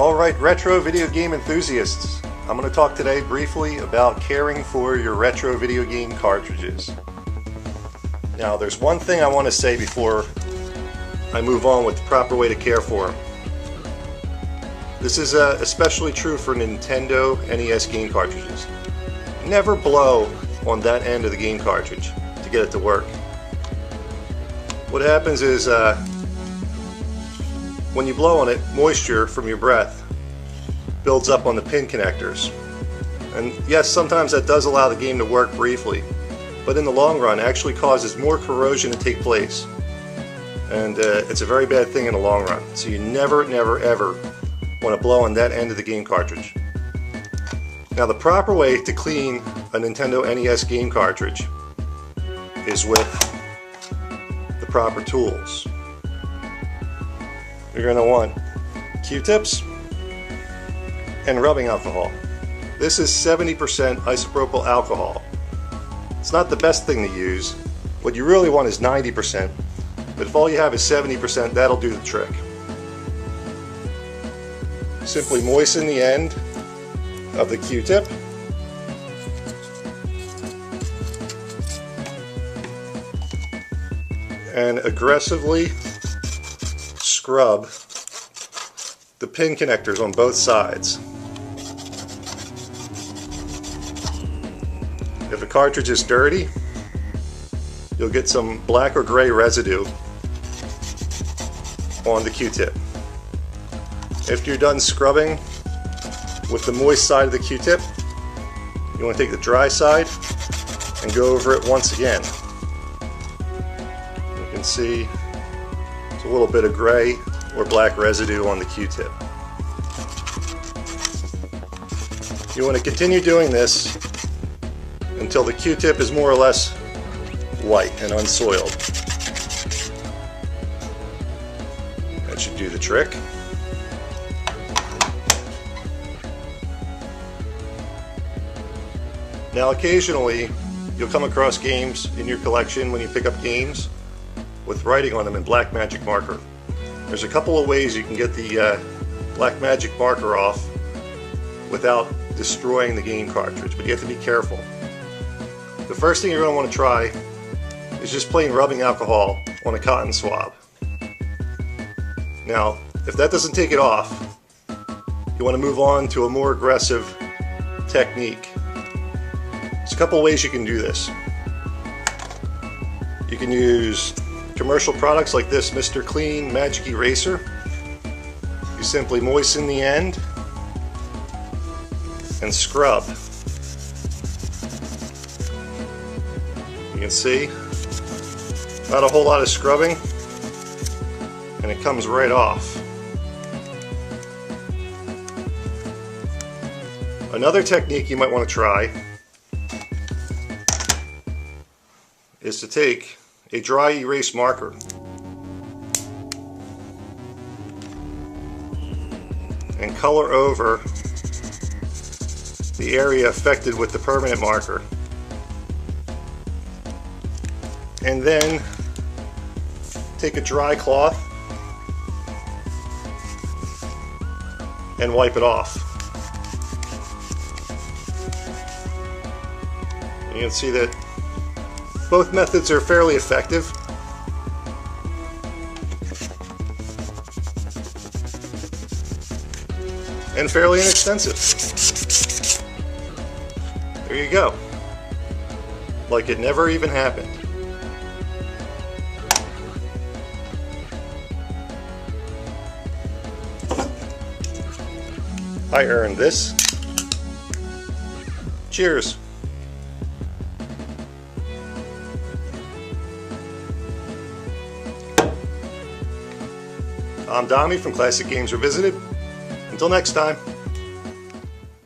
Alright, retro video game enthusiasts, I'm going to talk today briefly about caring for your retro video game cartridges. Now there's one thing I want to say before I move on with the proper way to care for them. This is especially true for Nintendo NES game cartridges. Never blow on that end of the game cartridge to get it to work. What happens is when you blow on it, moisture from your breath builds up on the pin connectors. And yes, sometimes that does allow the game to work briefly, but in the long run actually causes more corrosion to take place. And it's a very bad thing in the long run. So you never ever want to blow on that end of the game cartridge. Now the proper way to clean a Nintendo NES game cartridge is with the proper tools. You're going to want Q-tips and rubbing alcohol. This is 70% isopropyl alcohol. It's not the best thing to use. What you really want is 90%, but if all you have is 70%, that'll do the trick. Simply moisten the end of the Q-tip and aggressively scrub the pin connectors on both sides. If a cartridge is dirty, you'll get some black or gray residue on the Q-tip. After you're done scrubbing with the moist side of the Q-tip, you want to take the dry side and go over it once again. You can see a little bit of gray or black residue on the Q-tip. You want to continue doing this until the Q-tip is more or less white and unsoiled. That should do the trick. Now occasionally you'll come across games in your collection when you pick up games with writing on them in black magic marker. There's a couple of ways you can get the black magic marker off without destroying the game cartridge, but you have to be careful. The first thing you're going to want to try is just plain rubbing alcohol on a cotton swab. Now, if that doesn't take it off, you want to move on to a more aggressive technique. There's a couple of ways you can do this. You can use commercial products like this Mr. Clean Magic Eraser. You simply moisten the end and scrub. You can see, not a whole lot of scrubbing, and it comes right off. Another technique you might want to try is to take a dry erase marker and color over the area affected with the permanent marker, and then take a dry cloth and wipe it off. You can see that both methods are fairly effective. And fairly inexpensive. There you go. Like it never even happened. I earned this. Cheers. I'm Dommy from Classic Games Revisited. Until next time.